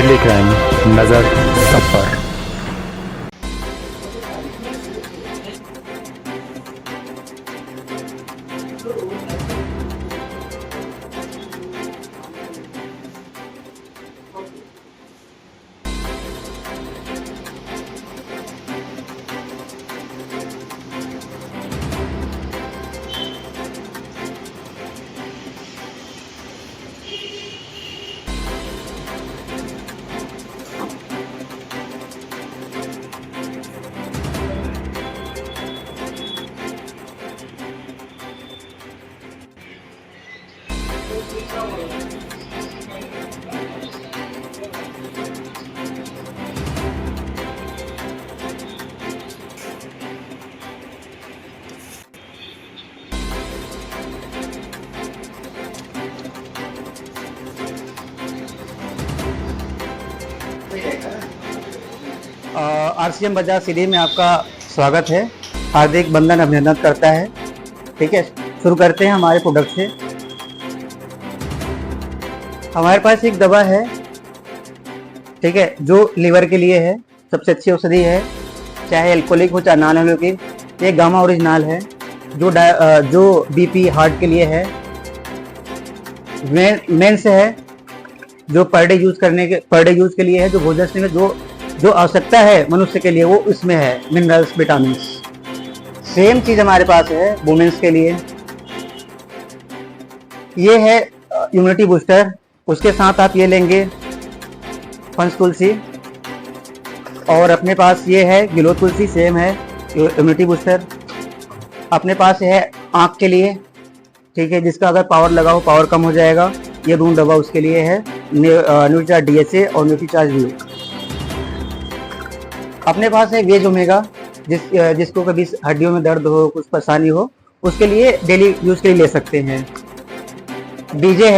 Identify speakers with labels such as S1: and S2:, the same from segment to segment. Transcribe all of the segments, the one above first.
S1: Delhi crime, नजर सब पर।
S2: आरसीएम बजाज सीडी में आपका स्वागत है। हार्दिक बंधन अभिनंदन करता है। ठीक है, शुरू करते हैं हमारे प्रोडक्ट से। हमारे पास एक दवा है, ठीक है, जो लीवर के लिए है, सबसे अच्छी औषधि है, चाहे एल्कोहलिक हो चाहे नॉन एल्कोहलिक। ये गामा ओरिजिनल है, जो बीपी हार्ट के लिए है। मेंस है, जो पर डे यूज के लिए है, जो भोजन में जो आवश्यकता है मनुष्य के लिए वो इसमें है, मिनरल्स विटामिन। सेम चीज हमारे पास है वुमेन्स के लिए। ये है इम्यूनिटी बूस्टर, उसके साथ आप ये लेंगे पंच तुलसी, और अपने पास ये है गिलो तुलसी, सेम है इम्यूनिटी बूस्टर। अपने पास है आँख के लिए, ठीक है, जिसका अगर पावर लगा हो पावर कम हो जाएगा, ये दून दवा उसके लिए है। न्यूट्रीचार्ज डीएचए और न्यूट्रीचार्ज व्यू। अपने पास है वेज ओमेगा, जिसको कभी हड्डियों में दर्द हो, कुछ परेशानी हो, उसके लिए डेली यूज के लिए ले सकते हैं। बीजे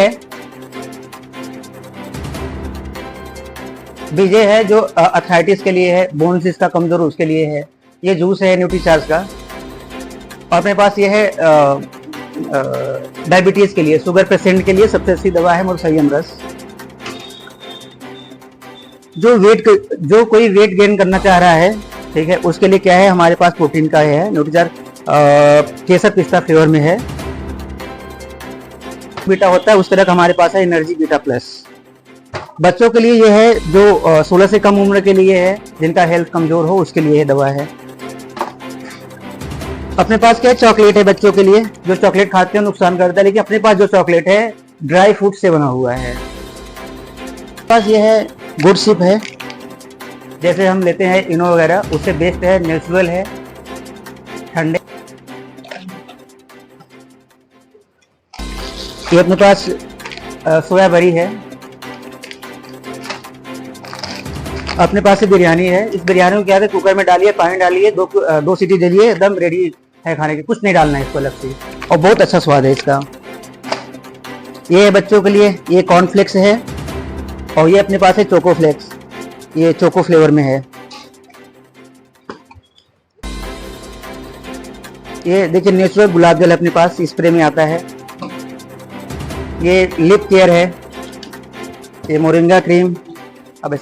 S2: है जो अर्थराइटिस के लिए है, बोन्स इसका कमजोर उसके लिए है। ये जूस है न्यूट्रीचार्ज का। और अपने पास ये है डायबिटीज के लिए, शुगर पेशेंट के लिए सबसे अच्छी दवा है मोरसैयम रस। जो कोई वेट गेन करना चाह रहा है, ठीक है, उसके लिए क्या है, हमारे पास प्रोटीन का है न्यूट्रीचार्ज, केसर पिस्ता फ्लेवर में है। बीटा होता है उस तरह का हमारे पास है एनर्जी बीटा प्लस। बच्चों के लिए ये है, जो 16 से कम उम्र के लिए है, जिनका हेल्थ कमजोर हो उसके लिए ये दवा है। अपने पास क्या है, चॉकलेट है बच्चों के लिए। जो चॉकलेट खाते हैं नुकसान करता है, लेकिन अपने पास जो चॉकलेट है ड्राई फ्रूट से बना हुआ है। पास ये है गुड सिप है, जैसे हम लेते हैं इनो वगैरह, उससे बेस्ट है, नेचुरल है, ठंडे। ये अपने पास सोया बरी है। अपने पास बिरयानी है। इस बिरयानी को क्या है, कुकर में डालिए, पानी डालिए, दो सीटी दीजिए, एकदम रेडी है खाने की, कुछ नहीं डालना है इसको अलग से, और बहुत अच्छा स्वाद है इसका। ये है बच्चों के लिए, ये कॉर्नफ्लेक्स है, और ये अपने पास है चोको फ्लेक्स, ये चोको फ्लेवर में है। ये देखिए नेचुरल गुलाब जल अपने पास स्प्रे में आता है। ये लिप केयर है, ये मोरिंगा क्रीम। अब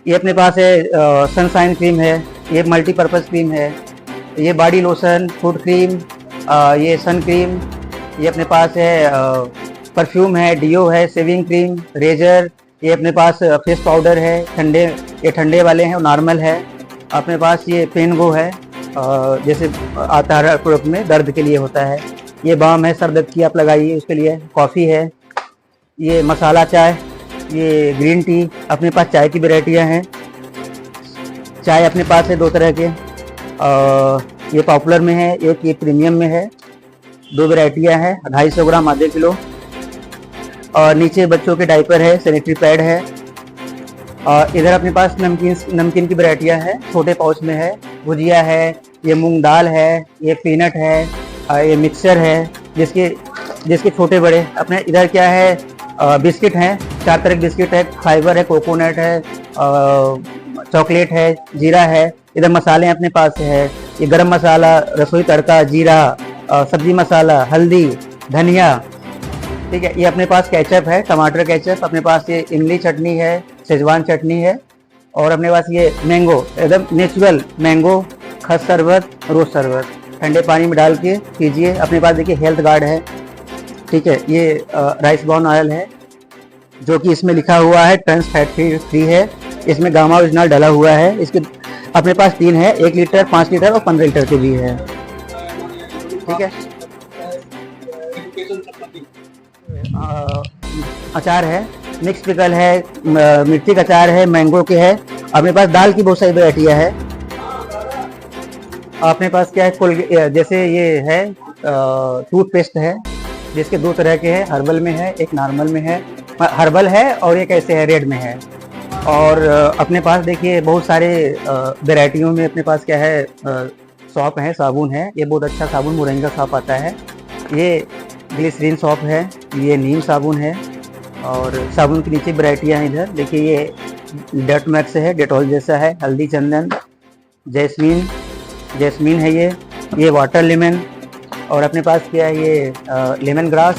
S2: ये अपने पास है सनशाइन क्रीम है, ये मल्टीपर्पज़ क्रीम है। ये बॉडी लोशन, फूड क्रीम, ये सन क्रीम। ये अपने पास है परफ्यूम है, डीओ है, शेविंग क्रीम, रेजर। ये अपने पास फेस पाउडर है, ये ठंडे वाले हैं और नॉर्मल है। अपने पास ये पेन गो है, जैसे आता है प्रोडक्ट में, दर्द के लिए होता है। ये बाम है, सर दर्द की आप लगाइए उसके लिए। कॉफ़ी है, ये मसाला चाय, ये ग्रीन टी। अपने पास चाय की वैरायटियाँ हैं। चाय अपने पास है 2 तरह के, ये पॉपुलर में है, एक ये प्रीमियम में है। 2 वैरायटियाँ हैं, 250 ग्राम आधे किलो। और नीचे बच्चों के डायपर है, सैनिटरी पैड है। और इधर अपने पास नमकीन की वैरायटियाँ हैं, छोटे पाउच में है। भुजिया है, ये मूंग दाल है, ये पीनट है, ये मिक्सचर है, जिसके छोटे बड़े। अपने इधर क्या है, बिस्किट हैं, 4 तरह के बिस्किट है, फाइबर है, कोकोनट है, चॉकलेट है, जीरा है। इधर मसाले अपने पास है, ये गरम मसाला, रसोई तड़का, जीरा, सब्जी मसाला, हल्दी, धनिया। ठीक है, ये अपने पास केचप है, टमाटर केचप। अपने पास ये इमली चटनी है, शेजवान चटनी है, और अपने पास ये मैंगो, एकदम नेचुरल मैंगो खस शरबत, रोज शरबत ठंडे पानी में डाल के पीजिए। अपने पास देखिए हेल्थ गार्ड है, ठीक है। ये राइस ब्राउन ऑयल है, जो कि इसमें लिखा हुआ है ट्रांस फैट फ्री है। इसमें गामा ओरिजिनल डाला हुआ है। इसके अपने पास 3 है, 1 लीटर, 5 लीटर और 15 लीटर के भी है, ठीक है। अचार है, मिक्स पिकल है, मिर्ची का अचार है, मैंगो के है। अपने पास दाल की बहुत सारी वैरायटियाँ है। अपने पास क्या है, जैसे ये है टूथपेस्ट है, जिसके 2 तरह के हैं, हर्बल में है, एक नॉर्मल में है। हर्बल है और एक ऐसे है रेड में है। और अपने पास देखिए बहुत सारे वैरायटियों में अपने पास क्या है, सॉप है, साबुन है। ये बहुत अच्छा साबुन मोरिंगा सॉप आता है। ये ग्लिसरीन सॉप है, ये नीम साबुन है। और साबुन के नीचे वैरायटियाँ हैं इधर देखिए, ये डर्ट मैक्स है, डेटॉल जैसा है, हल्दी चंदन, जैस्मीन है, ये वाटर लेमन। और अपने पास क्या है, ये लेमन ग्रास,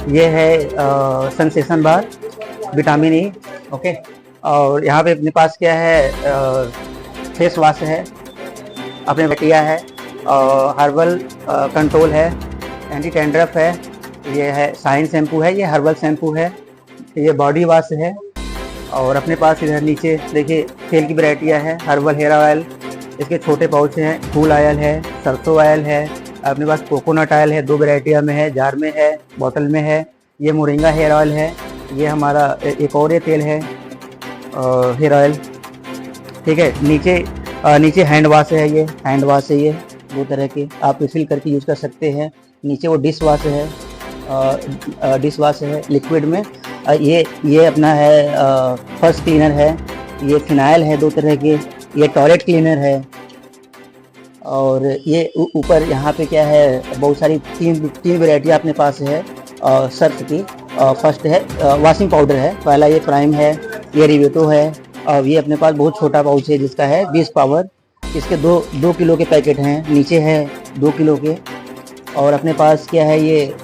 S2: ये है सेंसेशन बार, विटामिन ई, ओके। और यहाँ पे अपने पास क्या है, फेस वॉश है, अपने बटिया है, हर्बल कंट्रोल है, एंटी टेंड्रफ है, ये है साइन शैम्पू है, ये हर्बल शैम्पू है, ये बॉडी वॉश है। और अपने पास इधर नीचे देखिए तेल की वैरायटियाँ है, हर्बल हेयर ऑयल, इसके छोटे पाउच हैं, फूल ऑयल है, सरसों ऑयल है। अपने पास कोकोनट ऑयल है, 2 वैरायटियाँ में है, जार में है, बोतल में है। ये मोरिंगा हेयर ऑयल है, ये हमारा एक और ये तेल है हेयर ऑयल, ठीक है। नीचे हैंड वॉश है, ये हैंड वॉश है, ये 2 तरह के आप रिफिल करके यूज़ कर सकते हैं। नीचे वो डिश वॉश है, लिक्विड में। ये अपना है फर्स्ट क्लीनर है, ये फिनाइल है 2 तरह के, ये टॉयलेट क्लीनर है। और ये ऊपर यहाँ पे क्या है, बहुत सारी 3 वैरायटी अपने पास है सर्फ की। फर्स्ट है वॉशिंग पाउडर है, पहला ये प्राइम है, ये रिवेटो है। और ये अपने पास बहुत छोटा पाउच है जिसका है 20 पावर, इसके 2 किलो के पैकेट हैं, नीचे है 2 किलो के। और अपने पास क्या है, ये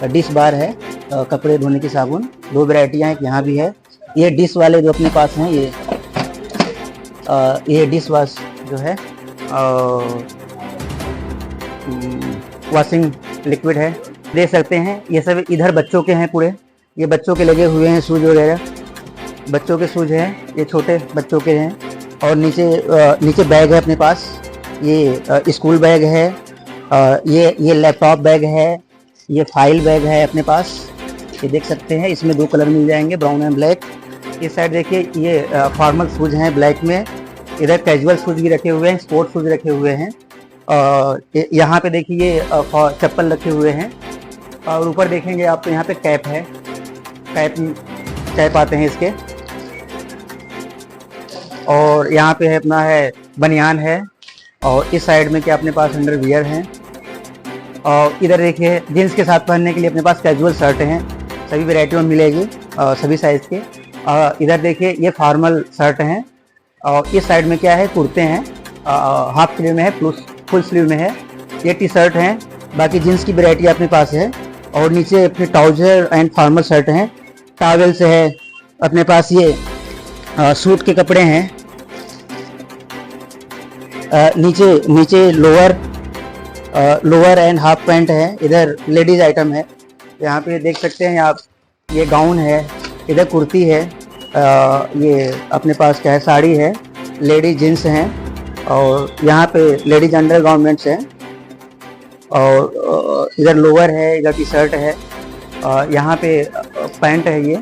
S2: डिश बार है, कपड़े धोने की साबुन, 2 वैरायटियाँ हैं, यहाँ भी है। ये डिश वाले जो अपने पास हैं, ये डिश वॉश जो है वॉशिंग लिक्विड है, देख सकते हैं। ये सब इधर बच्चों के हैं पूरे, ये बच्चों के लगे हुए हैं शूज वगैरह, बच्चों के शूज हैं, ये छोटे बच्चों के हैं। और नीचे बैग है अपने पास, ये स्कूल बैग है, ये लैपटॉप बैग है, ये फाइल बैग है अपने पास, ये देख सकते हैं। इसमें 2 कलर मिल जाएंगे, ब्राउन एंड ब्लैक। इस साइड देखिए ये फॉर्मल शूज हैं ब्लैक में, इधर कैजुअल शूज भी रखे हुए हैं, स्पोर्ट शूज रखे हुए हैं। यहाँ पे देखिए ये चप्पल रखे हुए हैं। और ऊपर देखेंगे आप तो यहाँ पे कैप है, कैप आते हैं इसके। और यहाँ पे है अपना है बनियान है। और इस साइड में क्या अपने पास अंडरवियर हैं। और इधर देखिए जीन्स के साथ पहनने के लिए अपने पास कैजुअल शर्ट हैं, सभी वैरायटियों में मिलेगी, सभी साइज़ के। इधर देखिए ये फॉर्मल शर्ट हैं। और इस साइड में क्या है, कुर्ते हैं, हाफ स्लीव में है, फुल स्लीव में है, ये टी शर्ट हैं। बाकी जीन्स की वैरायटी अपने पास है। और नीचे अपने ट्राउजर एंड फॉर्मल शर्ट हैं, टॉवेल्स है अपने पास, ये सूट के कपड़े हैं। नीचे लोअर एंड हाफ पैंट है, इधर लेडीज आइटम है। यहाँ पे देख सकते हैं आप, ये गाउन है, इधर कुर्ती है, ये अपने पास क्या है, साड़ी है, लेडीज जींस हैं। और यहाँ पे लेडीज अंडर गारमेंट्स हैं। और इधर लोअर है, इधर टी शर्ट है, यहाँ पे पैंट है। ये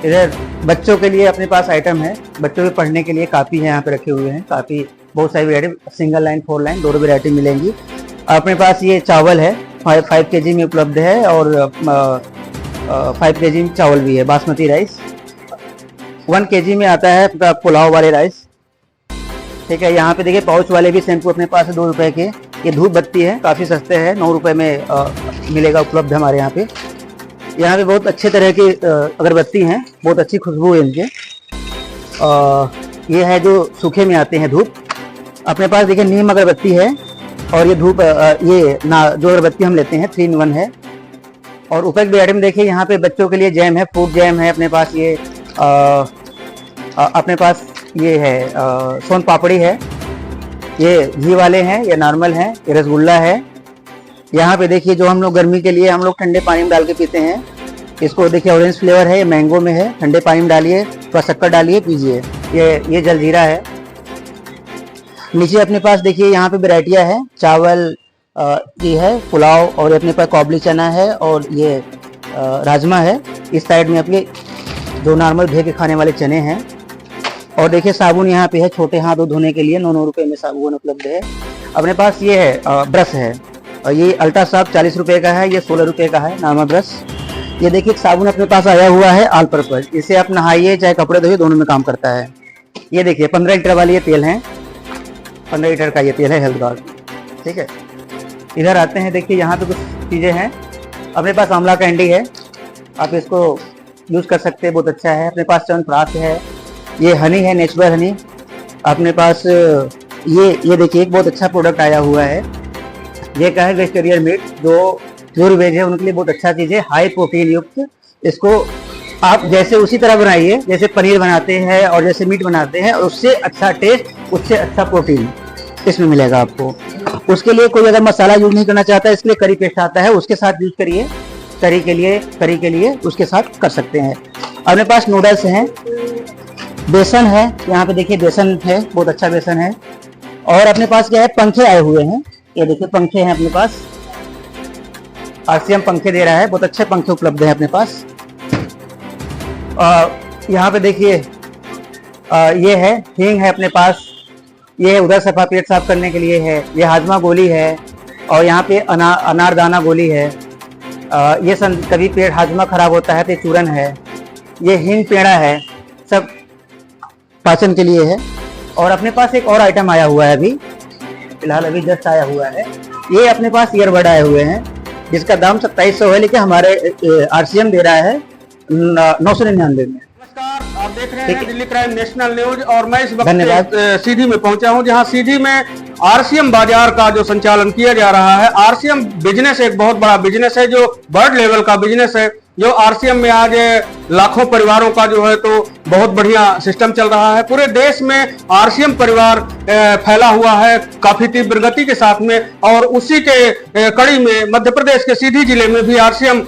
S2: इधर बच्चों के लिए अपने पास आइटम है, बच्चों के पढ़ने के लिए कापी है, यहाँ पे रखे हुए हैं कापी, बहुत सारी वैरायटी, सिंगल लाइन 4 लाइन दोनों वैरायटी मिलेंगी। अपने पास ये चावल है, 5 kg में उपलब्ध है। और 5 kg में चावल भी है, बासमती राइस। 1 kg में आता है पुलाव वाले राइस, ठीक है। यहाँ पे देखिए पाउच वाले भी शैम्पू अपने पास है 2 रुपए के। ये धूप बत्ती है, काफ़ी सस्ते हैं, 9 रुपए में मिलेगा, उपलब्ध है हमारे यहाँ पे। यहाँ पे बहुत अच्छे तरह की अगरबत्ती हैं, बहुत अच्छी खुशबू है इनके। ये है जो सूखे में आते हैं धूप। अपने पास देखिए नीम अगरबत्ती है। और ये धूप जो अगरबत्ती हम लेते हैं 3 in 1 है, और उपयुक्त भी आइटम देखिए, यहाँ पे बच्चों के लिए जैम है, फ्रूट जैम है अपने पास, ये अपने पास ये है सोन पापड़ी है, ये घी वाले हैं, ये नॉर्मल हैं, ये रसगुल्ला है। यहाँ पे देखिए जो हम लोग गर्मी के लिए हम लोग ठंडे पानी में डाल के पीते हैं, इसको देखिए ऑरेंज फ्लेवर है, ये मैंगो में है, ठंडे पानी में डालिए, थोड़ा शक्कर डालिए, पीजिए। ये जलजीरा है। नीचे अपने पास देखिए यहाँ पे वैरायटियाँ है, चावल की है, पुलाव, और अपने पास काबुली चना है, और ये राजमा है। इस साइड में अपने जो नॉर्मल भे के खाने वाले चने हैं। और देखिए साबुन यहाँ पे है, छोटे हाथ धोने के लिए 9 रुपए में साबुन उपलब्ध है। अपने पास ये है ब्रश है, और ये अल्ट्रा साफ 40 रुपए का है, ये 16 रुपए का है नॉर्मल ब्रश। ये देखिए साबुन अपने पास आया हुआ है ऑल पर्पज, इसे आप नहाइए चाहे कपड़े धोइए, दोनों में काम करता है। ये देखिए 15 लीटर वाली ये तेल है, 15 लीटर का ये तेल है हेल्थ गार्ड, ठीक है। इधर आते हैं, देखिए यहाँ पे कुछ चीज़ें हैं। अपने पास आंवला कैंडी है, आप इसको यूज़ कर सकते हैं, बहुत अच्छा है। अपने पास च्यवनप्राश है, ये हनी है, नेचुरल हनी। अपने पास ये देखिए एक बहुत अच्छा प्रोडक्ट आया हुआ है, ये क्या है, वेजिटेरियन मीट, जो प्योर वेज है उनके लिए बहुत अच्छा चीज़ है, हाई प्रोटीन युक्त। इसको आप जैसे उसी तरह बनाइए जैसे पनीर बनाते हैं और जैसे मीट बनाते हैं, और उससे अच्छा टेस्ट, उससे अच्छा प्रोटीन इसमें मिलेगा आपको। उसके लिए कोई अगर मसाला यूज नहीं करना चाहता है, इसके लिए करी पेस्ट आता है, उसके साथ यूज करिए। करी के लिए उसके साथ कर सकते हैं। अपने पास नूडल्स हैं, बेसन है, यहाँ पे देखिए बेसन है, बहुत अच्छा बेसन है। और अपने पास क्या है, पंखे आए हुए हैं, ये देखिए पंखे हैं अपने पास, आरसीएम पंखे दे रहा है, बहुत अच्छे पंखे उपलब्ध हैं अपने पास। यहाँ पे देखिए ये है हींग है अपने पास, ये उधर सफा पेट साफ करने के लिए है, ये हाजमा गोली है, और यहाँ पे अनारदाना गोली है। ये कभी पेट हाजमा खराब होता है तो ये चूरन है, ये हींग पेड़ा है, सब पाचन के लिए है। और अपने पास एक और आइटम आया हुआ है, अभी फिलहाल अभी जस्ट आया हुआ है, ये अपने पास ईयरबड आए हुए हैं, जिसका दाम 2700 है, लेकिन हमारे आरसीएम दे रहा है 999 में।
S3: नमस्कार, आप देख रहे हैं दिल्ली क्राइम नेशनल न्यूज, और मैं इस वक्त सीधी में पहुंचा हूं, जहां सीधी में आरसीएम बाजार का जो संचालन किया जा रहा है। आरसीएम बिजनेस एक बहुत बड़ा बिजनेस है, जो वर्ल्ड लेवल का बिजनेस है, जो आरसीएम में आज लाखों परिवारों का जो है तो बहुत बढ़िया सिस्टम चल रहा है। पूरे देश में आरसीएम परिवार फैला हुआ है काफी तीव्र गति के साथ में, और उसी के कड़ी में मध्य प्रदेश के सीधी जिले में भी आरसीएम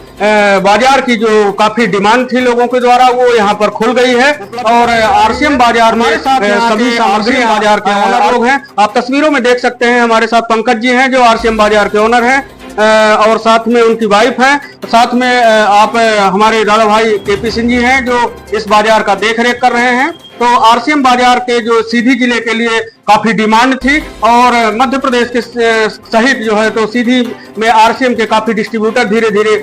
S3: बाजार की जो काफी डिमांड थी लोगों के द्वारा, वो यहाँ पर खुल गई है। और आरसीएम बाजार में सभी सामग्री बाजार के ओनर लोग हैं, आप तस्वीरों में देख सकते हैं। हमारे साथ पंकज जी हैं जो आरसीएम बाजार के ओनर हैं, और साथ में उनकी वाइफ है, साथ में आप हमारे दादा भाई केपी सिंह जी हैं जो इस बाजार का देखरेख कर रहे हैं। तो आरसीएम बाजार के जो सीधी जिले के लिए काफी डिमांड थी, और मध्य प्रदेश के सहित जो है तो सीधी में आरसीएम के काफी डिस्ट्रीब्यूटर धीरे धीरे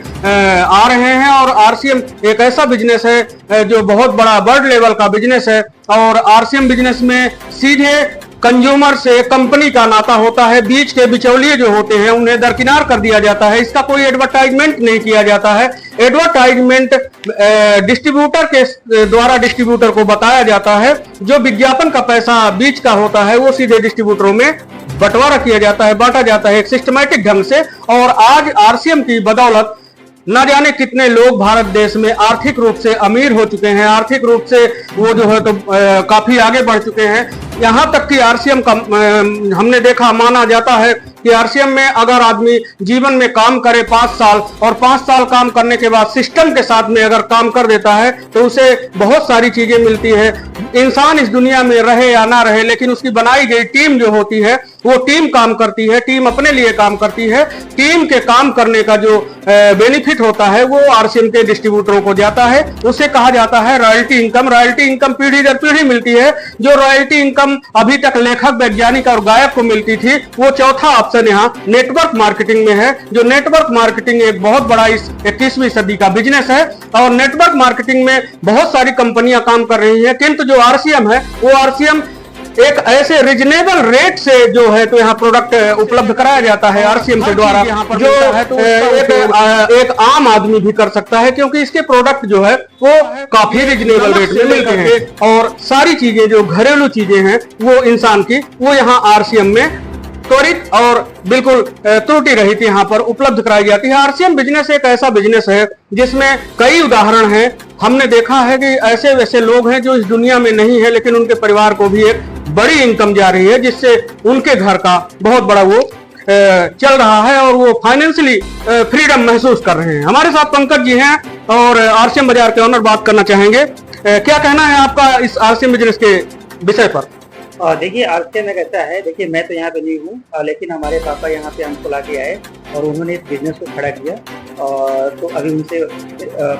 S3: आ रहे हैं। और आरसीएम एक ऐसा बिजनेस है जो बहुत बड़ा वर्ल्ड लेवल का बिजनेस है, और आरसीएम बिजनेस में सीधे कंज्यूमर से कंपनी का नाता होता है, बीच के बिचौलिए जो होते हैं उन्हें दरकिनार कर दिया जाता है। इसका कोई एडवर्टाइजमेंट नहीं किया जाता है, एडवर्टाइजमेंट डिस्ट्रीब्यूटर के द्वारा डिस्ट्रीब्यूटर को बताया जाता है। जो विज्ञापन का पैसा बीच का होता है वो सीधे डिस्ट्रीब्यूटरों में बंटवारा किया जाता है, बांटा जाता है एक सिस्टमैटिक ढंग से। और आज आरसीएम की बदौलत न जाने कितने लोग भारत देश में आर्थिक रूप से अमीर हो चुके हैं, आर्थिक रूप से वो जो है तो काफी आगे बढ़ चुके हैं। यहाँ तक कि आरसीएम का हमने देखा, माना जाता है कि आरसीएम में अगर आदमी जीवन में काम करे 5 साल, और 5 साल काम करने के बाद सिस्टम के साथ में अगर काम कर देता है तो उसे बहुत सारी चीजें मिलती है। इंसान इस दुनिया में रहे या ना रहे, लेकिन उसकी बनाई गई टीम जो होती है वो टीम काम करती है, टीम अपने लिए काम करती है। टीम के काम करने का जो बेनिफिट होता है वो आरसीएम के डिस्ट्रीब्यूटरों को जाता है, उसे कहा जाता है रॉयल्टी इनकम। रॉयल्टी इनकम पीढ़ी दर पीढ़ी मिलती है। जो रॉयल्टी इनकम अभी तक लेखक, वैज्ञानिक और गायक को मिलती थी, वो चौथा ऑप्शन यहाँ नेटवर्क मार्केटिंग में है। जो नेटवर्क मार्केटिंग एक बहुत बड़ा इस 21वीं सदी का बिजनेस है, और नेटवर्क मार्केटिंग में बहुत सारी कंपनियां काम कर रही हैं, किंतु जो आरसीएम है वो आरसीएम एक ऐसे रिजनेबल रेट से जो है तो यहाँ प्रोडक्ट उपलब्ध कराया जाता है आरसीएम के द्वारा, जो है तो एक आम आदमी भी कर सकता है, क्योंकि इसके प्रोडक्ट जो है वो काफी रिजनेबल रेट में मिलते हैं। और सारी चीजें जो घरेलू चीजें हैं वो इंसान की, वो यहाँ आरसीएम में त्वरित और बिल्कुल त्रुटि रहित यहाँ पर उपलब्ध कराई जाती है। आरसीएम बिजनेस एक ऐसा बिजनेस है जिसमें कई उदाहरण हैं। हमने देखा है कि ऐसे वैसे लोग हैं जो इस दुनिया में नहीं है, लेकिन उनके परिवार को भी एक बड़ी इनकम जा रही है, जिससे उनके घर का बहुत बड़ा वो चल रहा है और वो फाइनेंशियली फ्रीडम महसूस कर रहे हैं। हमारे साथ पंकज जी हैं और आरसीएम बाजार के ओनर बात करना चाहेंगे। क्या कहना है आपका इस आरसीएम बिजनेस के विषय पर?
S2: देखिए, आरसीएम एक ऐसा है, देखिए मैं तो यहाँ पे नहीं हूँ, लेकिन हमारे पापा यहाँ पे हमको ला के आए और उन्होंने इस बिजनेस को खड़ा किया। और तो अभी उनसे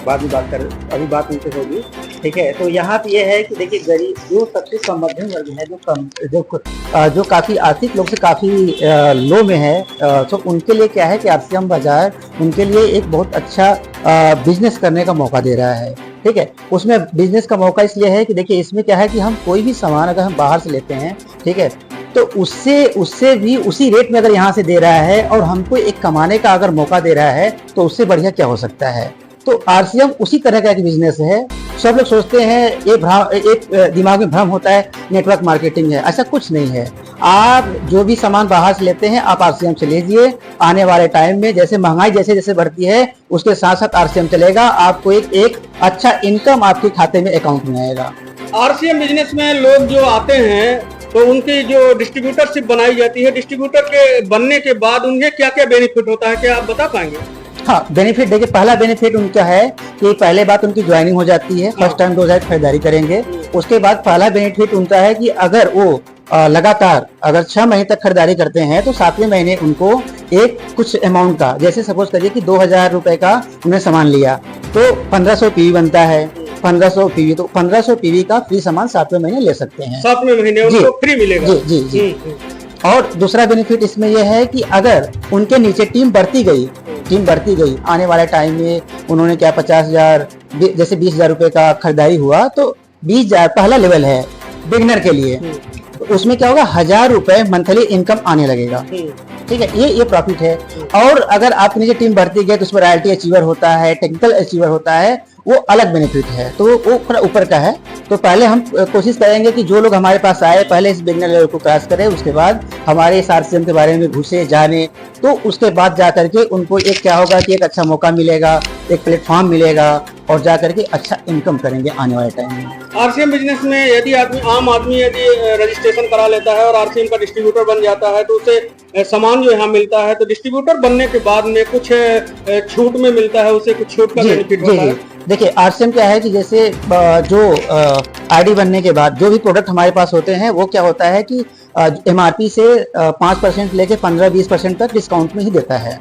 S2: बाद में अभी बात उनसे होगी, ठीक है। तो यहाँ पे ये है कि देखिए, गरीब जो सबसे कम मध्यम वर्ग है, जो काफ़ी आर्थिक लोग से काफ़ी लो में है, तो उनके लिए क्या है कि आरसीएम बाजार उनके लिए एक बहुत अच्छा बिजनेस करने का मौका दे रहा है, ठीक है। उसमें बिजनेस का मौका इसलिए है कि देखिए, इसमें क्या है कि हम कोई भी सामान अगर हम बाहर से लेते हैं, ठीक है, तो उससे भी उसी रेट में अगर यहाँ से दे रहा है और हमको एक कमाने का अगर मौका दे रहा है, तो उससे बढ़िया क्या हो सकता है। तो आरसीएम उसी तरह का एक बिजनेस है। सब लोग सोचते हैं, एक दिमाग में भ्रम होता है नेटवर्क मार्केटिंग है, ऐसा कुछ नहीं है। आप जो भी सामान बाहर से लेते हैं आप आरसीएम से लीजिए। आने वाले टाइम में जैसे महंगाई जैसे जैसे बढ़ती है, उसके साथ साथ आरसीएम चलेगा, आपको एक अच्छा इनकम आपके खाते में अकाउंट में आएगा।
S3: आरसीएम बिजनेस में लोग जो आते हैं तो उनकी जो डिस्ट्रीब्यूटरशिप बनाई जाती है, डिस्ट्रीब्यूटर के बनने के बाद उन्हें क्या क्या बेनिफिट होता है, क्या आप बता पाएंगे?
S2: हाँ, बेनिफिट देखिए, पहला बेनिफिट उनका है कि पहले बात उनकी ज्वाइनिंग हो जाती है, फर्स्ट टाइम 2000 खरीदारी करेंगे। उसके बाद पहला बेनिफिट उनका है कि अगर वो लगातार अगर 6 महीने तक खरीदारी करते हैं तो 7वें महीने उनको एक कुछ अमाउंट का, जैसे सपोज करिए कि 2000 रुपए का उन्हें सामान लिया तो 1500 पीवी बनता है। 1500 पीवी, तो 1500 पीवी का फ्री सामान 7वें महीने ले सकते हैं।
S3: 7वें महीने उनको फ्री मिलेगा।
S2: जी जी जी। और दूसरा बेनिफिट इसमें यह है कि अगर उनके नीचे टीम बढ़ती गई आने वाले टाइम में उन्होंने क्या 50,000 जैसे 20,000 रुपए का खरीदारी हुआ तो 20,000 पहला लेवल है बिगिनर के लिए, तो उसमें क्या होगा 1,000 रुपए मंथली इनकम आने लगेगा, ठीक है। ये प्रॉफिट है। और अगर आपके नीचे टीम बढ़ती गई तो उसमें रॉयल्टी अचीवर होता है, टेक्निकल अचीवर होता है, वो अलग बेनिफिट है, तो वो थोड़ा ऊपर का है। तो पहले हम कोशिश करेंगे कि जो लोग हमारे पास आए पहले इस बिगिनर लेवल को क्रॉस करें, उसके बाद हमारे इस आरसीएम के बारे में घुसे जाने, तो उसके बाद जा करके उनको एक क्या होगा कि एक अच्छा मौका मिलेगा, एक प्लेटफॉर्म मिलेगा और जा करके अच्छा इनकम करेंगे आने वाले टाइम में।
S3: आरसीएम बिजनेस में यदि आम आदमी यदि रजिस्ट्रेशन करा लेता है और आरसीएम का डिस्ट्रीब्यूटर बन जाता है तो उसे सामान जो यहाँ मिलता है, तो डिस्ट्रीब्यूटर बनने के बाद में कुछ छूट में मिलता है, उसे कुछ छूट का बेनिफिट होता है।
S2: देखिए, आरसीएम क्या है कि जैसे जो आईडी बनने के बाद जो भी प्रोडक्ट हमारे पास होते हैं वो क्या होता है कि एमआरपी से 5% लेके 15-20% तक डिस्काउंट में ही देता है।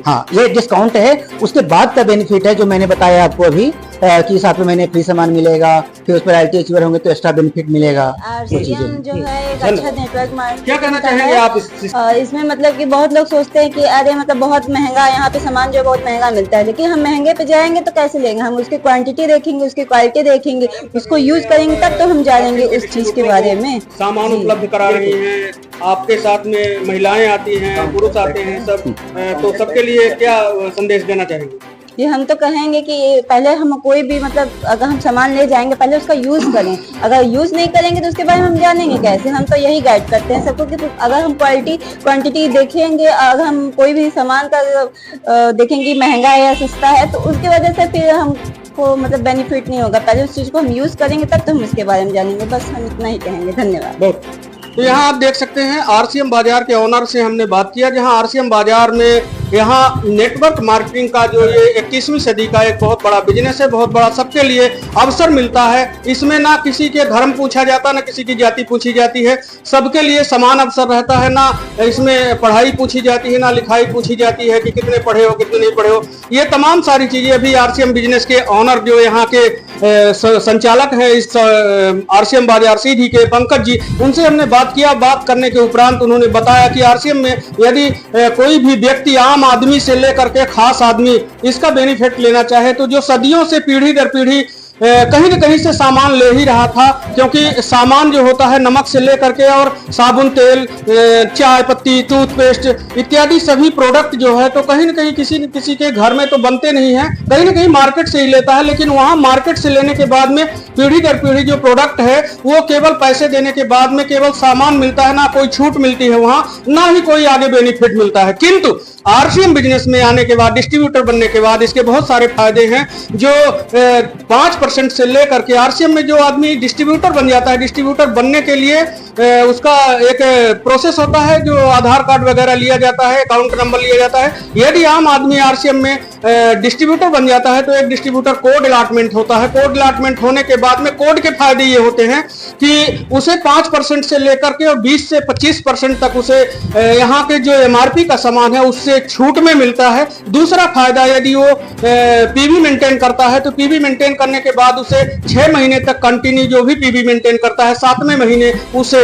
S2: हाँ, ये डिस्काउंट है। उसके बाद का बेनिफिट है जो मैंने बताया आपको अभी कि 7वें महीने फ्री सामान मिलेगा, फिर उस पर रॉयल्टी अचीवर होंगे तो एक्स्ट्रा बेनिफिट मिलेगा।
S4: आरसीएम जो है एक अच्छा नेटवर्क मार्केटिंग
S3: क्या कहना चाहेंगे आप
S4: इसमें? मतलब कि बहुत लोग सोचते हैं कि अरे मतलब बहुत महंगा, यहाँ पे सामान जो बहुत महंगा मिलता है, लेकिन हम महंगे पे जाएंगे तो कैसे लेंगे? हम उसकी क्वांटिटी देखेंगे, उसकी क्वालिटी देखेंगे, उसको यूज करेंगे, तब तो हम जानेंगे उस चीज के बारे में।
S3: सामान उपलब्ध करा रही हैं, आपके साथ में महिलाएं आती हैं, पुरुष आते हैं, सब, तो सबके लिए क्या संदेश देना चाहेंगे?
S4: ये हम तो कहेंगे कि पहले हम कोई भी मतलब अगर हम सामान ले जाएंगे पहले उसका यूज करें। अगर यूज नहीं करेंगे तो उसके बारे में हम जानेंगे कैसे? हम तो यही गाइड करते हैं सबको कि अगर हम क्वांटिटी देखेंगे, अगर हम कोई भी सामान का देखेंगे महंगा है या सस्ता है, तो उसकी वजह से फिर हमको मतलब बेनिफिट नहीं होगा। पहले उस चीज को हम यूज करेंगे तब तो हम उसके बारे में जानेंगे। बस हम इतना ही कहेंगे। धन्यवाद।
S3: तो यहाँ आप देख सकते हैं आरसीएम बाजार के ओनर से हमने बात किया, जहाँ आरसीएम बाजार में यहाँ नेटवर्क मार्केटिंग का जो ये 21वीं सदी का एक बहुत बड़ा बिजनेस है, बहुत बड़ा सबके लिए अवसर मिलता है। इसमें ना किसी के धर्म पूछा जाता, ना किसी की जाति पूछी जाती है, सबके लिए समान अवसर रहता है। ना इसमें पढ़ाई पूछी जाती है, ना लिखाई पूछी जाती है कि कितने पढ़े हो कितने नहीं पढ़े हो। ये तमाम सारी चीजें अभी आरसीएम बिजनेस के ओनर जो यहाँ के संचालक हैं इस आरसीएम बाजार सीधी के पंकज जी, उनसे हमने बात किया। बात करने के उपरांत उन्होंने बताया कि आरसीएम में यदि कोई भी व्यक्ति आम आदमी से लेकर के खास आदमी इसका बेनिफिट लेना चाहे तो जो सदियों से पीढ़ी दर पीढ़ी कहीं न कहीं से सामान ले ही रहा था, क्योंकि सामान जो होता है नमक से लेकर के और साबुन, तेल, चाय पत्ती, टूथपेस्ट इत्यादि सभी प्रोडक्ट जो है तो कहीं न कहीं किसी न किसी के घर में तो बनते नहीं है, कहीं न कहीं मार्केट से ही लेता है। लेकिन वहां मार्केट से लेने के बाद में पीढ़ी दर पीढ़ी जो प्रोडक्ट है वो केवल पैसे देने के बाद में केवल सामान मिलता है, ना कोई छूट मिलती है वहां, ना ही कोई आगे बेनिफिट मिलता है। किंतु आरसीएम बिजनेस में आने के बाद, डिस्ट्रीब्यूटर बनने के बाद इसके बहुत सारे फायदे हैं। जो 5% से लेकर के आरसीएम में जो आदमी डिस्ट्रीब्यूटर बन जाता है, डिस्ट्रीब्यूटर बनने के लिए उसका एक प्रोसेस होता है, जो आधार कार्ड वगैरह लिया जाता है, अकाउंट नंबर लिया जाता है। यदि आम आदमी आरसीएम में डिस्ट्रीब्यूटर बन जाता है तो एक डिस्ट्रीब्यूटर कोड अलॉटमेंट होता है। कोड अलॉटमेंट होने के बाद में कोड के फायदे ये होते हैं कि उसे 5% से लेकर के और 20 से 25% तक उसे यहाँ के जो एमआरपी का सामान है उससे छूट में मिलता है। दूसरा फायदा, यदि वो पीवी मेंटेन करता है तो पीवी मेंटेन करने के बाद उसे 6 महीने तक कंटिन्यू जो भी पीवी मेंटेन करता है, 7वें महीने उसे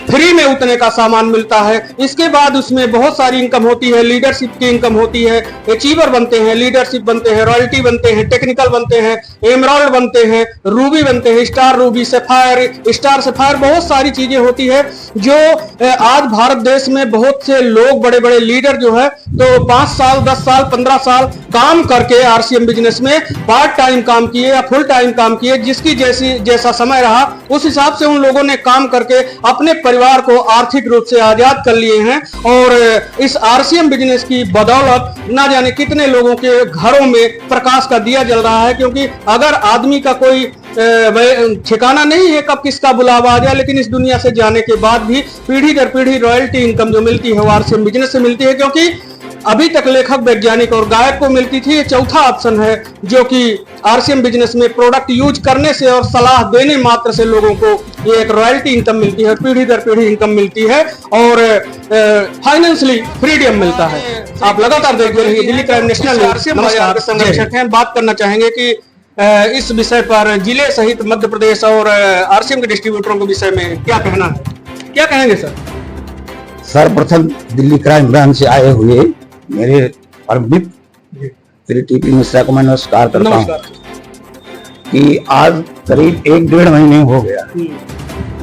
S3: फ्री में उतने का सामान मिलता है। इसके बाद उसमें बहुत सारी इनकम होती है, लीडरशिप की इनकम होती है, अचीवर बनते हैं, लीडरशिप बनते हैं, रॉयल्टी बनते हैं, टेक्निकल बनते हैं, एमराल्ड बनते हैं, रूबी बनते हैं, star Ruby, sapphire, star sapphire, बहुत सारी चीजें होती है जो आज भारत देश में बहुत से लोग, बड़े बड़े लीडर जो है तो 5 साल 10 साल 15 साल काम करके आरसीएम बिजनेस में पार्ट टाइम काम किए या फुल टाइम काम किए, जिसकी जैसा समय रहा उस हिसाब से उन लोगों ने काम करके अपने परिवार को आर्थिक रूप से आजाद कर लिए हैं। और इस आरसीएम बिजनेस की बदौलत ना जाने कितने लोगों के घरों में प्रकाश का दिया जल रहा है, क्योंकि अगर आदमी का कोई ठिकाना नहीं है कब किसका बुलावा आ जाए, लेकिन इस दुनिया से जाने के बाद भी पीढ़ी दर पीढ़ी रॉयल्टी इनकम जो मिलती है वो आरसीएम बिजनेस से मिलती है। क्योंकि अभी तक लेखक, वैज्ञानिक और गायक को मिलती थी, ये चौथा ऑप्शन है जो कि आरसीएम बिजनेस में प्रोडक्ट यूज करने से और सलाह देने मात्र से लोगों को ये एक रॉयल्टी इनकम मिलती है, पीढ़ी दर पीढ़ी इनकम मिलती है और फाइनेंशियली फ्रीडम मिलता है। आप लगातार देखते रहिए दिल्ली क्राइम नेशनल न्यूज। संरक्षक हैं, बात करना चाहेंगे कि इस विषय पर जिले सहित मध्य प्रदेश और आरसीएम के डिस्ट्रीब्यूटरों के विषय में क्या कहना है, क्या कहेंगे सर?
S5: सर्वप्रथम दिल्ली क्राइम ब्रांच से आए हुए मेरे परम मित्र श्री टीपी मिश्रा को मैं नमस्कार करता हूँ कि आज करीब 1-1.5 महीने हो गया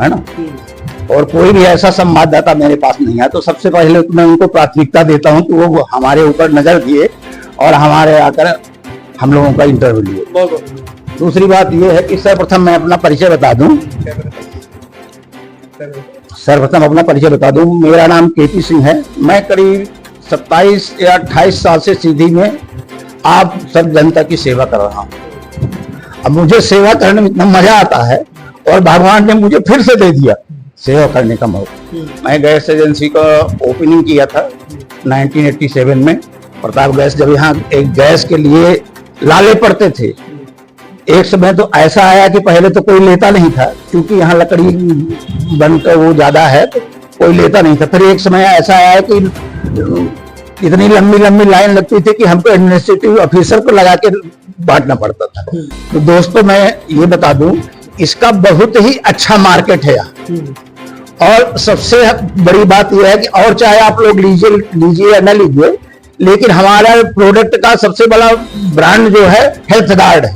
S5: है ना, और कोई भी ऐसा संवाददाता मेरे पास नहीं है। तो सबसे पहले तो मैं उनको प्राथमिकता देता हूँ कि वो हमारे ऊपर नजर दिए और हमारे आकर हम लोगों का इंटरव्यू लिए। दूसरी बात यह है कि सर्वप्रथम मैं अपना परिचय बता दूं। सर्वप्रथम अपना परिचय बता दूं, मेरा नाम केपी सिंह है। मैं करीब 27 या 28 साल से सीधी में आप सब जनता की सेवा कर रहा हूं। अब मुझे सेवा करने में इतना मजा आता है और भगवान ने मुझे फिर से दे दिया सेवा करने का मौका। मैं गैस एजेंसी का ओपनिंग किया था 1987 में। प्रताप गैस, जब यहाँ एक गैस के लिए लाले पड़ते थे, एक समय तो ऐसा आया कि पहले तो कोई लेता नहीं था, क्योंकि यहाँ लकड़ी बनकर वो ज्यादा है तो कोई लेता नहीं था। फिर एक समय ऐसा आया कि इतनी लंबी लंबी लाइन लगती थी कि हमको एडमिनिस्ट्रेटिव ऑफिसर को लगा के बांटना पड़ता था। तो दोस्तों मैं ये बता दूं, इसका बहुत ही अच्छा मार्केट है यहाँ। और सबसे बड़ी बात यह है कि और चाहे आप लोग लीजिए या न लीजिए, लेकिन हमारा प्रोडक्ट का सबसे बड़ा ब्रांड जो है हेल्थ गार्ड है।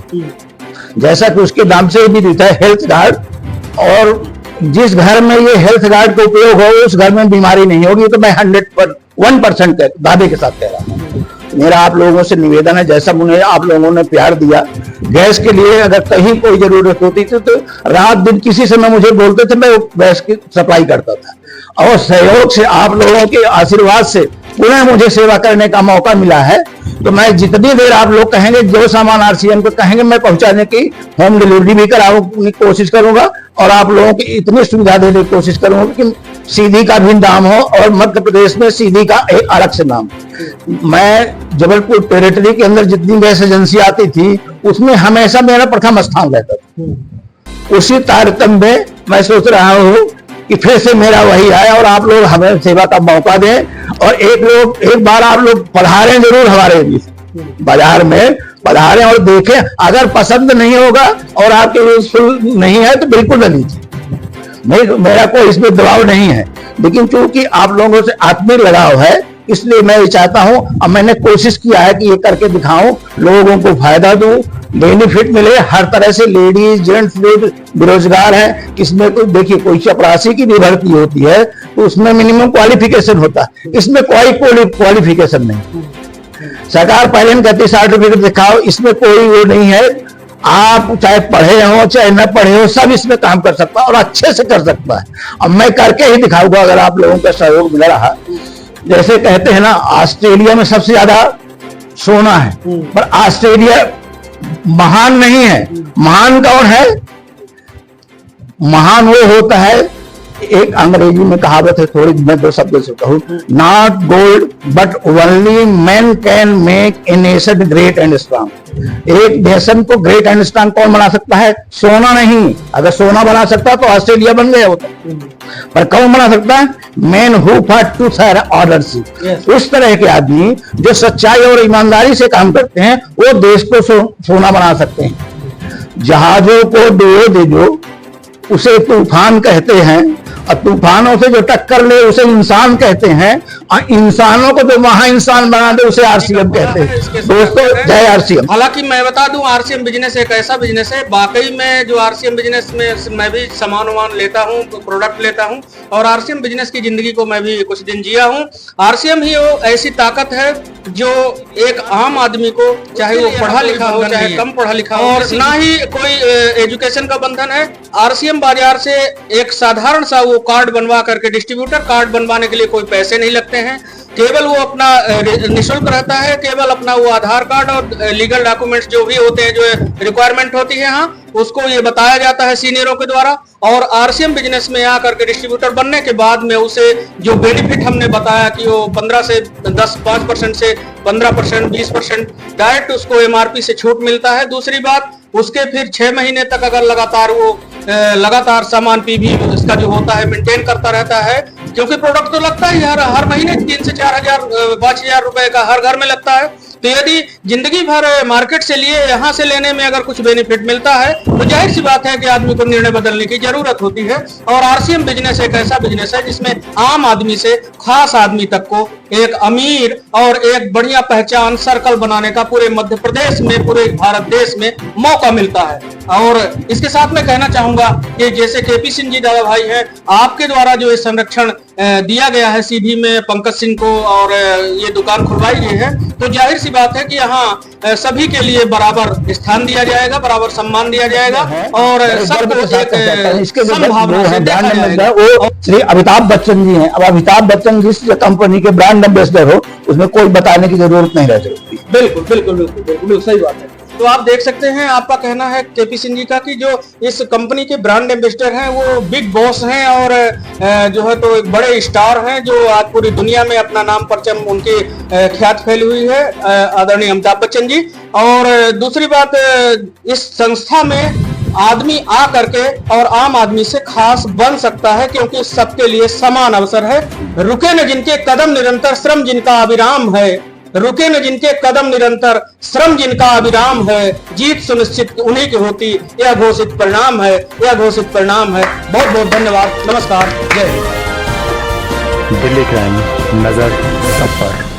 S5: जैसा कि उसके नाम से भी दिखता है हेल्थ गार्ड, और जिस घर में ये हेल्थ गार्ड का उपयोग हो उस घर में बीमारी नहीं होगी। तो मैं 100% दावे के साथ कह रहा हूँ। मेरा आप लोगों से निवेदन है, जैसा मुझे आप लोगों ने प्यार दिया गैस के लिए, अगर कहीं कोई जरूरत होती थी तो रात दिन किसी समय मुझे बोलते थे, मैं गैस की सप्लाई करता था। और सहयोग से, आप लोगों के आशीर्वाद से पुनः मुझे सेवा करने का मौका मिला है। तो मैं जितनी देर आप लोग कहेंगे, जो सामान आरसीएम को कहेंगे, मैं पहुंचाने की होम डिलीवरी भी कराने की कोशिश करूंगा और आप लोगों की इतनी सुविधा देने की कोशिश करूंगा कि सीधी का भी नाम हो और मध्य प्रदेश में सीधी का एक अलग से नाम। मैं जबलपुर टेरिटरी के अंदर जितनी गैस एजेंसी आती थी उसमें हमेशा मेरा प्रथम स्थान रहता था। उसी तारतम्य में मैं सोच रहा हूँ कि फिर से मेरा वही आए और आप लोग हमें सेवा का मौका दें। और एक बार आप लोग पधारें जरूर हमारे बाजार में, पधारें और देखें। अगर पसंद नहीं होगा और आपके यूजफुल नहीं है तो बिल्कुल न लीजिए। मेरा कोई इसमें दबाव नहीं है, लेकिन चूंकि आप लोगों से आत्मीय लगाव है इसलिए मैं ये चाहता हूं, अब मैंने कोशिश किया है कि ये करके दिखाऊं, लोगों को फायदा दूं, बेनिफिट मिले हर तरह से। लेडीज जेंट्स लोग बेरोजगार हैं, इसमें कोई देखिए कोई चपरासी की भी भर्ती होती है तो उसमें मिनिमम क्वालिफिकेशन होता है, इसमें कोई क्वालिफिकेशन नहीं। सरकार पहले में कहती सर्टिफिकेट दिखाओ, इसमें कोई वो नहीं है। आप चाहे पढ़े हो चाहे न पढ़े हो, सब इसमें काम कर सकता है और अच्छे से कर सकता है। अब मैं करके ही दिखाऊंगा अगर आप लोगों का सहयोग मिल रहा। जैसे कहते हैं ना, ऑस्ट्रेलिया में सबसे ज्यादा सोना है, पर ऑस्ट्रेलिया महान नहीं है। महान कौन है? महान वो होता है, एक अंग्रेजी में कहावत है, थोड़ी मैं दो शब्दों से कहूं, not gold but only man can make a nation great and strong. एक नेशन को ग्रेट एंड स्ट्रांग कौन बना सकता है? सोना नहीं। अगर सोना बना सकता है तो ऑस्ट्रेलिया बन गया होता, पर कौन बना सकता है? Man who fight truth and honesty. उस तरह के आदमी जो सच्चाई और ईमानदारी से काम करते हैं, वो देश को सोना बना सकते हैं। जहाजों को डुबो दे जो, उसे तूफान कहते हैं, और तूफानों से जो टक्कर ले उसे इंसान कहते हैं, और इंसानों को जो महा इंसान बना दे उसे आरसीएम कहते हैं। दोस्तों, जय आरसीएम।
S3: हालांकि मैं बता दूं, आरसीएम बिजनेस एक ऐसा बिजनेस है, वाकई में जो आरसीएम बिजनेस में मैं भी सामान वामान लेता हूं, प्रोडक्ट लेता हूं, और आरसीएम बिजनेस की जिंदगी को मैं भी कुछ दिन जिया हूं। आरसीएम ही वो ऐसी ताकत है जो एक आम आदमी को, चाहे वो पढ़ा लिखा हो चाहे कम पढ़ा लिखा हो, और ना ही कोई एजुकेशन का बंधन है। आरसीएम बाजार से एक साधारण सा वो कार्ड बनवा करके, डिस्ट्रीब्यूटर कार्ड बनवाने के लिए कोई पैसे नहीं लगते हैं, केवल वो अपना निःशुल्क रहता है, केवल अपना वो आधार कार्ड और लीगल डॉक्यूमेंट्स जो भी होते हैं, जो रिक्वायरमेंट होती है यहाँ, उसको ये बताया जाता है सीनियरों के द्वारा। और आरसीएम बिजनेस में आकर के डिस्ट्रीब्यूटर बनने के बाद में उसे जो बेनिफिट हमने बताया कि वो 15 से 5% से 15%, 20% डायरेक्ट उसको एमआरपी से छूट मिलता है। दूसरी बात, उसके फिर 6 महीने तक अगर लगातार सामान पीवी इसका जो होता है मेंटेन करता रहता है, क्योंकि प्रोडक्ट तो लगता ही हर महीने 3 से 4,000 5,000 रुपए का हर घर में लगता है। तो यदि जिंदगी भर मार्केट से लिए यहाँ से लेने में अगर कुछ बेनिफिट मिलता है तो जाहिर सी बात है कि आदमी को निर्णय बदलने की जरूरत होती है। और आरसीएम बिजनेस एक ऐसा बिजनेस है जिसमें आम आदमी से खास आदमी तक को एक अमीर और एक बढ़िया पहचान सर्कल बनाने का पूरे मध्य प्रदेश में, पूरे भारत देश में मौका मिलता है। और इसके साथ मैं कहना चाहूंगा कि जैसे केपी सिंह जी दादा भाई हैं, आपके द्वारा जो ये संरक्षण दिया गया है सीधी में पंकज सिंह को, और ये दुकान खुलवाई गई है, तो जाहिर सी बात है कि यहाँ सभी के लिए बराबर स्थान दिया जाएगा, बराबर सम्मान दिया जाएगा, और सबको एक संभावना से देखा जाएगा।
S5: वो श्री अमिताभ बच्चन जी हैं। अब अमिताभ बच्चन जिस कंपनी के ब्रांड एम्बेसडर हो, उसमें कोई बताने की जरूरत नहीं रह सकती।
S3: बिल्कुल बिल्कुल बिल्कुल बिल्कुल सही बात है। तो आप देख सकते हैं, आपका कहना है केपी सिंह जी का कि जो इस कंपनी के ब्रांड एम्बेसडर हैं वो बिग बॉस हैं, और जो है तो एक बड़े स्टार हैं जो आज पूरी दुनिया में अपना नाम परचम उनकी ख्यात फैली हुई है, आदरणीय अमिताभ बच्चन जी। और दूसरी बात, इस संस्था में आदमी आ करके और आम आदमी से खास बन सकता है, क्योंकि सबके लिए समान अवसर है। रुके न जिनके कदम निरंतर, श्रम जिनका अविराम है। रुके न जिनके कदम निरंतर, श्रम जिनका अविराम है। जीत सुनिश्चित उन्हीं की होती, यह घोषित परिणाम है, यह घोषित परिणाम है। बहुत बहुत धन्यवाद, नमस्कार, जय हिंद।
S1: दिल्ली क्राइम, नजर सब पर।